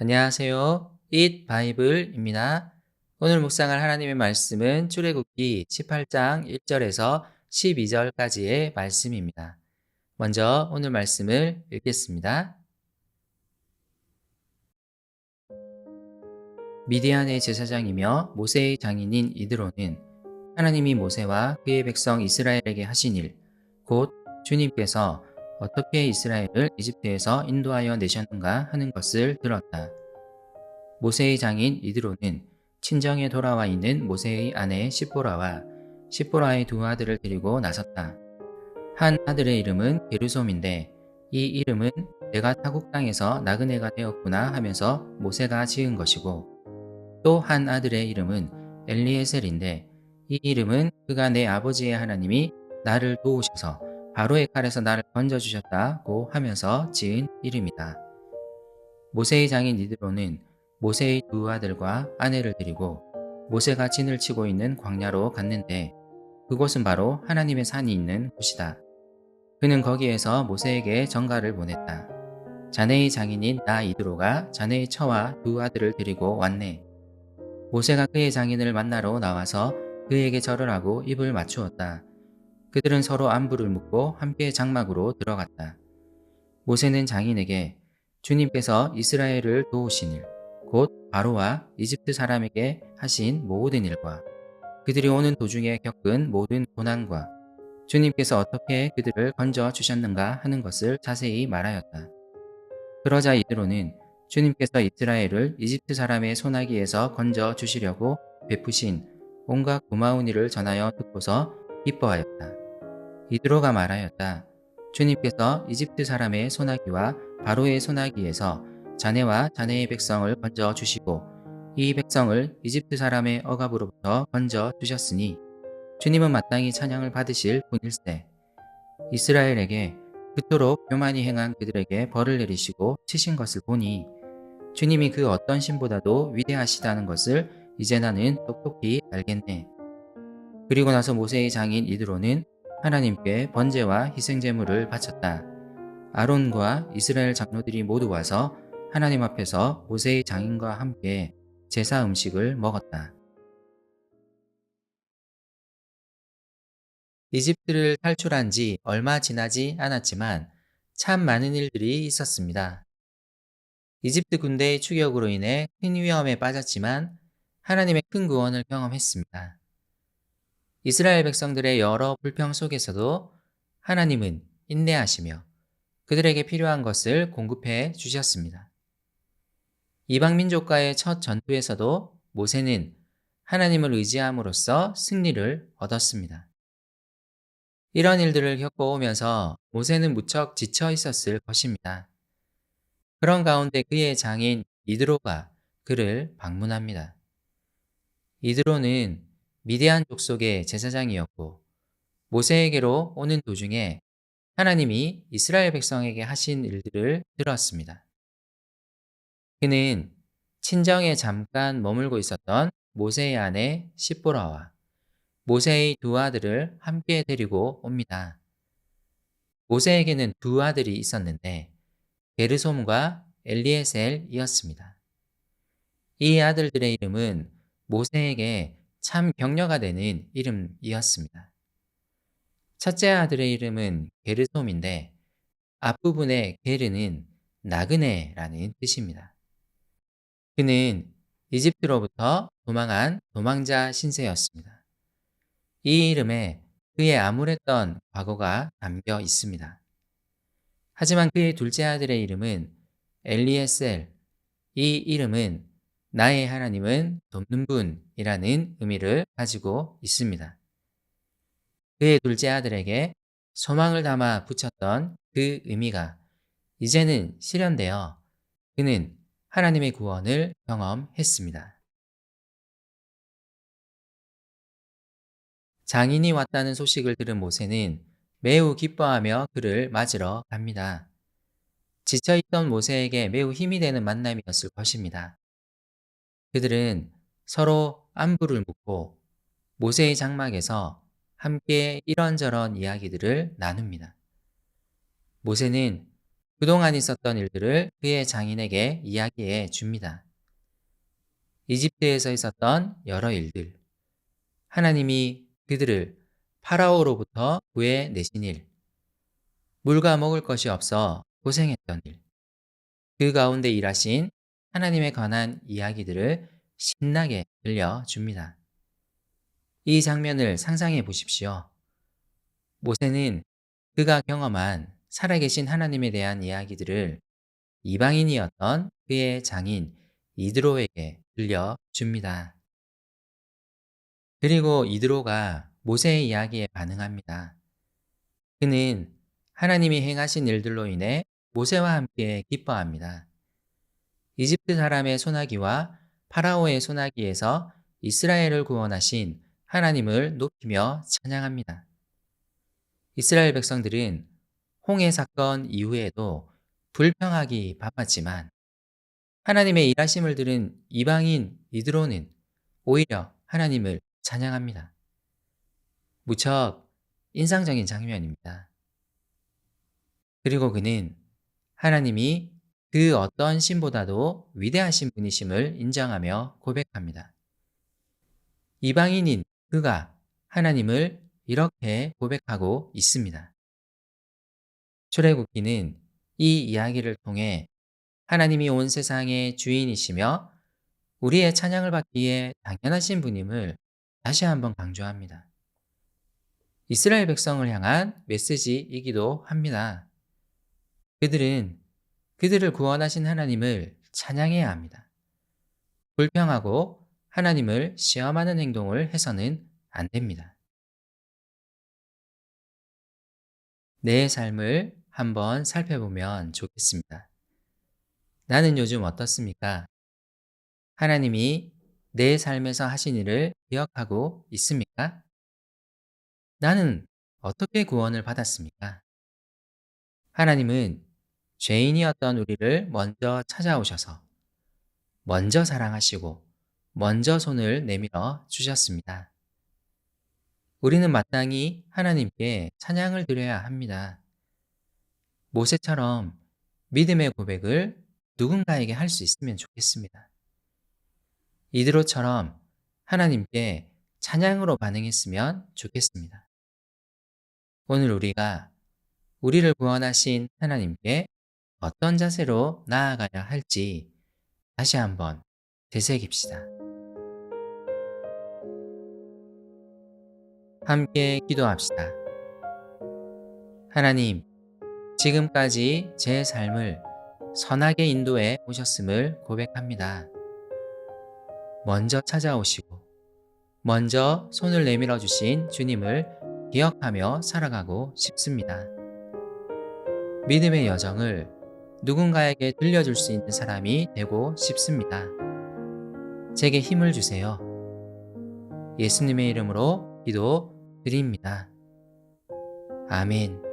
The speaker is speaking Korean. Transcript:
안녕하세요. Eat 바이블입니다. 오늘 묵상할 하나님의 말씀은 출애굽기 18장 1절에서 12절까지의 말씀입니다. 먼저 오늘 말씀을 읽겠습니다. 미디안의 제사장이며 모세의 장인인 이드로는 하나님이 모세와 그의 백성 이스라엘에게 하신 일, 곧 주님께서 어떻게 이스라엘을 이집트에서 인도하여 내셨는가 하는 것을 들었다. 모세의 장인 이드로는 친정에 돌아와 있는 모세의 아내 시보라와 시보라의 두 아들을 데리고 나섰다. 한 아들의 이름은 게르솜인데 이 이름은 내가 타국 땅에서 나그네가 되었구나 하면서 모세가 지은 것이고, 또 한 아들의 이름은 엘리에셀인데 이 이름은 그가 내 아버지의 하나님이 나를 도우셔서 바로의 칼에서 나를 건져주셨다고 하면서 지은 이름이다. 모세의 장인 이드로는 모세의 두 아들과 아내를 데리고 모세가 진을 치고 있는 광야로 갔는데, 그곳은 바로 하나님의 산이 있는 곳이다. 그는 거기에서 모세에게 전가를 보냈다. 자네의 장인인 나 이드로가 자네의 처와 두 아들을 데리고 왔네. 모세가 그의 장인을 만나러 나와서 그에게 절을 하고 입을 맞추었다. 그들은 서로 안부를 묻고 함께 장막으로 들어갔다. 모세는 장인에게 주님께서 이스라엘을 도우신 일, 곧 바로와 이집트 사람에게 하신 모든 일과 그들이 오는 도중에 겪은 모든 고난과 주님께서 어떻게 그들을 건져 주셨는가 하는 것을 자세히 말하였다. 그러자 이드로는 주님께서 이스라엘을 이집트 사람의 손아귀에서 건져 주시려고 베푸신 온갖 고마운 일을 전하여 듣고서 기뻐하였다. 이드로가 말하였다. 주님께서 이집트 사람의 손아귀와 바로의 손아귀에서 자네와 자네의 백성을 건져 주시고 이 백성을 이집트 사람의 억압으로부터 건져 주셨으니 주님은 마땅히 찬양을 받으실 분일세. 이스라엘에게 그토록 교만히 행한 그들에게 벌을 내리시고 치신 것을 보니 주님이 그 어떤 신보다도 위대하시다는 것을 이제 나는 똑똑히 알겠네. 그리고 나서 모세의 장인 이드로는 하나님께 번제와 희생제물을 바쳤다. 아론과 이스라엘 장로들이 모두 와서 하나님 앞에서 모세의 장인과 함께 제사 음식을 먹었다. 이집트를 탈출한 지 얼마 지나지 않았지만 참 많은 일들이 있었습니다. 이집트 군대의 추격으로 인해 큰 위험에 빠졌지만 하나님의 큰 구원을 경험했습니다. 이스라엘 백성들의 여러 불평 속에서도 하나님은 인내하시며 그들에게 필요한 것을 공급해 주셨습니다. 이방 민족과의 첫 전투에서도 모세는 하나님을 의지함으로써 승리를 얻었습니다. 이런 일들을 겪어오면서 모세는 무척 지쳐 있었을 것입니다. 그런 가운데 그의 장인 이드로가 그를 방문합니다. 이드로는 미디안 족속의 제사장이었고 모세에게로 오는 도중에 하나님이 이스라엘 백성에게 하신 일들을 들었습니다. 그는 친정에 잠깐 머물고 있었던 모세의 아내 시보라와 모세의 두 아들을 함께 데리고 옵니다. 모세에게는 두 아들이 있었는데 게르솜과 엘리에셀이었습니다. 이 아들들의 이름은 모세에게 참 격려가 되는 이름이었습니다. 첫째 아들의 이름은 게르솜인데 앞부분의 게르는 나그네라는 뜻입니다. 그는 이집트로부터 도망한 도망자 신세였습니다. 이 이름에 그의 암울했던 과거가 담겨 있습니다. 하지만 그의 둘째 아들의 이름은 엘리에셀, 이 이름은 나의 하나님은 돕는 분이라는 의미를 가지고 있습니다. 그의 둘째 아들에게 소망을 담아 붙였던 그 의미가 이제는 실현되어 그는 하나님의 구원을 경험했습니다. 장인이 왔다는 소식을 들은 모세는 매우 기뻐하며 그를 맞으러 갑니다. 지쳐있던 모세에게 매우 힘이 되는 만남이었을 것입니다. 그들은 서로 안부를 묻고 모세의 장막에서 함께 이런저런 이야기들을 나눕니다. 모세는 그동안 있었던 일들을 그의 장인에게 이야기해 줍니다. 이집트에서 있었던 여러 일들, 하나님이 그들을 파라오로부터 구해내신 일, 물과 먹을 것이 없어 고생했던 일, 그 가운데 일하신 하나님에 관한 이야기들을 신나게 들려줍니다. 이 장면을 상상해 보십시오. 모세는 그가 경험한 살아계신 하나님에 대한 이야기들을 이방인이었던 그의 장인 이드로에게 들려줍니다. 그리고 이드로가 모세의 이야기에 반응합니다. 그는 하나님이 행하신 일들로 인해 모세와 함께 기뻐합니다. 이집트 사람의 소나기와 파라오의 소나기에서 이스라엘을 구원하신 하나님을 높이며 찬양합니다. 이스라엘 백성들은 홍해 사건 이후에도 불평하기 바빴지만 하나님의 일하심을 들은 이방인 이드로는 오히려 하나님을 찬양합니다. 무척 인상적인 장면입니다. 그리고 그는 하나님이 그 어떤 신보다도 위대하신 분이심을 인정하며 고백합니다. 이방인인 그가 하나님을 이렇게 고백하고 있습니다. 출애굽기는 이 이야기를 통해 하나님이 온 세상의 주인이시며 우리의 찬양을 받기에 당연하신 분임을 다시 한번 강조합니다. 이스라엘 백성을 향한 메시지이기도 합니다. 그들은 그들을 구원하신 하나님을 찬양해야 합니다. 불평하고 하나님을 시험하는 행동을 해서는 안 됩니다. 내 삶을 한번 살펴보면 좋겠습니다. 나는 요즘 어떻습니까? 하나님이 내 삶에서 하신 일을 기억하고 있습니까? 나는 어떻게 구원을 받았습니까? 하나님은 죄인이었던 우리를 먼저 찾아오셔서 먼저 사랑하시고 먼저 손을 내밀어 주셨습니다. 우리는 마땅히 하나님께 찬양을 드려야 합니다. 모세처럼 믿음의 고백을 누군가에게 할 수 있으면 좋겠습니다. 이드로처럼 하나님께 찬양으로 반응했으면 좋겠습니다. 오늘 우리가 우리를 구원하신 하나님께 어떤 자세로 나아가야 할지 다시 한번 되새깁시다. 함께 기도합시다. 하나님, 지금까지 제 삶을 선하게 인도해 오셨음을 고백합니다. 먼저 찾아오시고, 먼저 손을 내밀어 주신 주님을 기억하며 살아가고 싶습니다. 믿음의 여정을 누군가에게 들려줄 수 있는 사람이 되고 싶습니다. 제게 힘을 주세요. 예수님의 이름으로 기도드립니다. 아멘.